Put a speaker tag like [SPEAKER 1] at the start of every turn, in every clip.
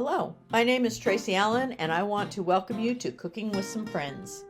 [SPEAKER 1] Hello, my name is Tracy Allen, and I want to welcome you to Cooking with Some Friends.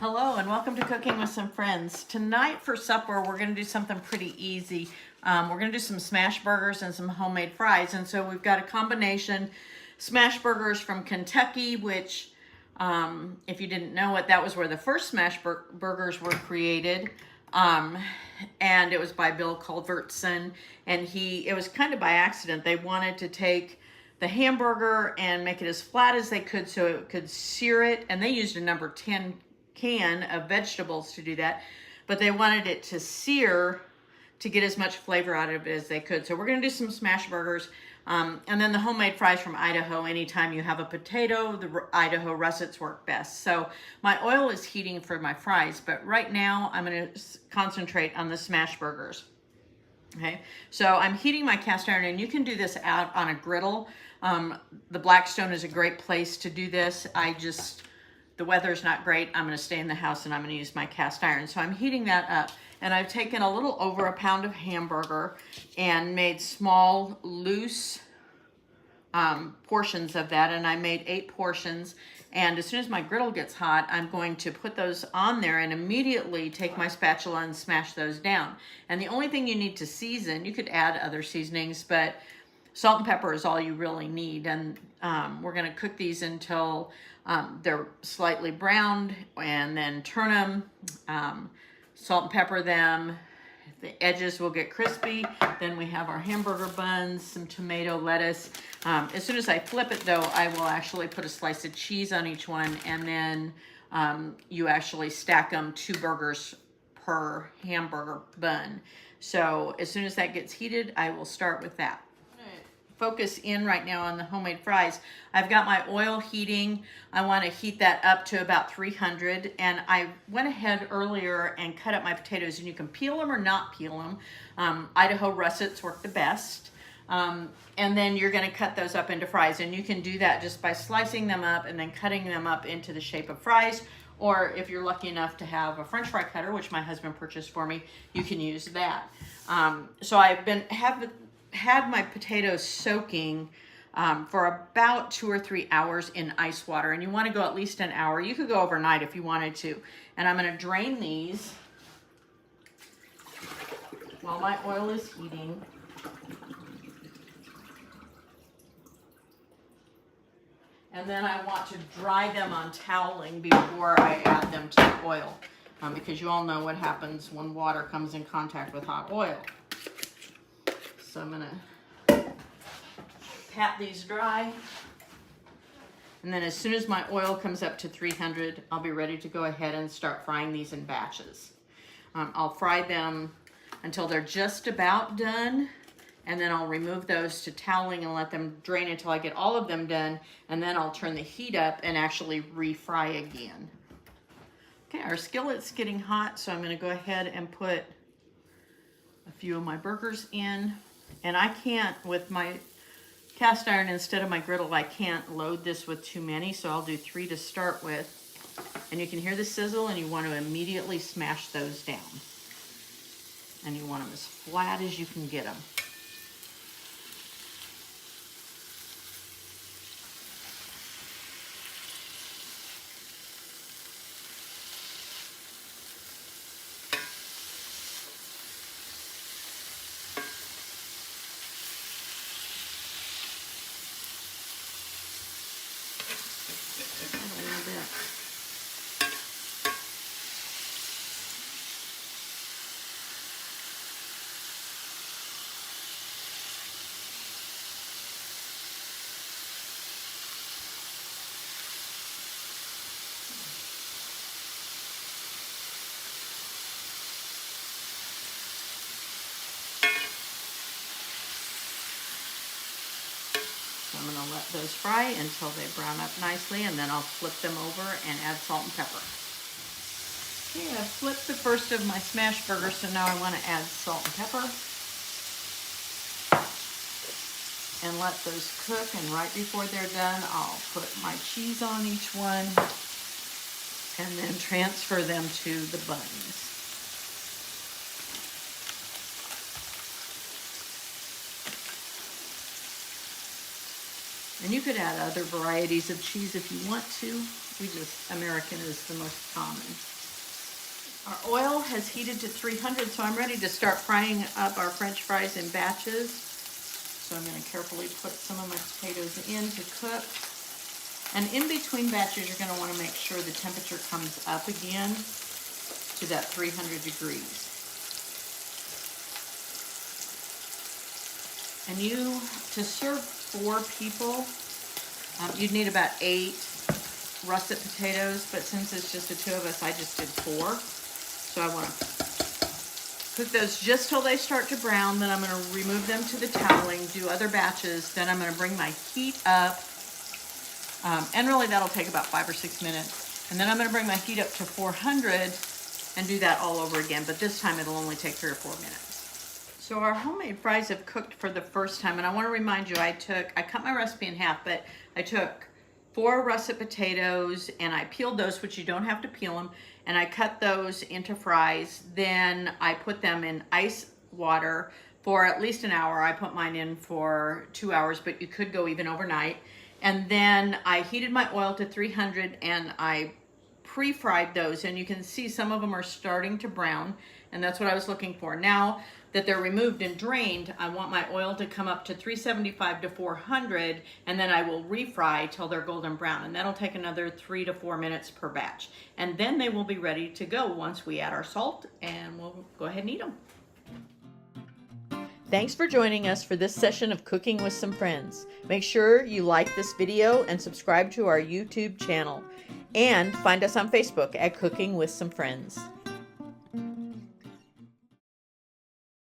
[SPEAKER 1] Hello and welcome to Cooking with Some Friends. Tonight for supper we're going to do something pretty easy. We're going to do some smash burgers and some homemade fries. And so we've got a combination smash burgers from Kentucky, which if you didn't know it, that was where the first smash burgers were created. And it was by Bill Culvertson. And it was kind of by accident. They wanted to take the hamburger and make it as flat as they could so it could sear it. And they used a number 10 can of vegetables to do that, but they wanted it to sear to get as much flavor out of it as they could. So we're going to do some smash burgers, and then the homemade fries from Idaho. Anytime you have a potato, the Idaho russets work best. So my oil is heating for my fries, but right now I'm going to concentrate on the smash burgers. Okay, so I'm heating my cast iron, and you can do this out on a griddle. The Blackstone is a great place to do this. The weather's not great. I'm going to stay in the house and I'm going to use my cast iron. So I'm heating that up, and I've taken a little over a pound of hamburger and made small, loose portions of that. And I made 8 portions. And as soon as my griddle gets hot, I'm going to put those on there and immediately take my spatula and smash those down. And the only thing you need to season, you could add other seasonings, but salt and pepper is all you really need. And we're going to cook these until they're slightly browned, and then turn them, salt and pepper them. The edges will get crispy. Then we have our hamburger buns, some tomato, lettuce. As soon as I flip it though, I will actually put a slice of cheese on each one, and then you actually stack them 2 burgers per hamburger bun. So as soon as that gets heated, I will start with that. Focus in right now on the homemade fries. I've got my oil heating. I want to heat that up to about 300, and I went ahead earlier and cut up my potatoes, and you can peel them or not peel them. Idaho russets work the best. And then you're going to cut those up into fries, and you can do that just by slicing them up and then cutting them up into the shape of fries. Or if you're lucky enough to have a French fry cutter, which my husband purchased for me, you can use that. So I've had my potatoes soaking for about 2 or 3 hours in ice water, and you want to go at least an hour. You could go overnight if you wanted to. And I'm going to drain these while my oil is heating. And then I want to dry them on toweling before I add them to the oil, because you all know what happens when water comes in contact with hot oil. So I'm going to pat these dry. And then as soon as my oil comes up to 300, I'll be ready to go ahead and start frying these in batches. I'll fry them until they're just about done, and then I'll remove those to toweling and let them drain until I get all of them done, and then I'll turn the heat up and actually refry again. Okay, our skillet's getting hot, so I'm going to go ahead and put a few of my burgers in. And I can't, with my cast iron instead of my griddle, I can't load this with too many, so I'll do 3 to start with. And you can hear the sizzle, and you want to immediately smash those down. And you want them as flat as you can get them. those fry until they brown up nicely, and then I'll flip them over and add salt and pepper. Okay, I've flipped the first of my smash burgers, so now I want to add salt and pepper. And let those cook, and right before they're done, I'll put my cheese on each one and then transfer them to the buns. And you could add other varieties of cheese if you want to. American is the most common. Our oil has heated to 300, so I'm ready to start frying up our French fries in batches. So I'm going to carefully put some of my potatoes in to cook. And in between batches, you're going to want to make sure the temperature comes up again to that 300 degrees. And to serve 4 people, you'd need about 8 russet potatoes, but since it's just the 2 of us, I just did 4. So I want to cook those just till they start to brown. Then I'm going to remove them to the toweling, do other batches. Then I'm going to bring my heat up. And really that'll take about 5 or 6 minutes. And then I'm going to bring my heat up to 400 and do that all over again. But this time it'll only take 3 or 4 minutes. So our homemade fries have cooked for the first time. And I want to remind you, I cut my recipe in half, but I took 4 russet potatoes and I peeled those, which you don't have to peel them. And I cut those into fries. Then I put them in ice water for at least an hour. I put mine in for 2 hours, but you could go even overnight. And then I heated my oil to 300 and I pre-fried those. And you can see some of them are starting to brown, and that's what I was looking for. Now that they're removed and drained, I want my oil to come up to 375 to 400, and then I will refry till they're golden brown, and that'll take another 3 to 4 minutes per batch. And then they will be ready to go once we add our salt, and we'll go ahead and eat them. Thanks for joining us for this session of Cooking with Some Friends. Make sure you like this video and subscribe to our YouTube channel, and find us on Facebook at Cooking with Some Friends.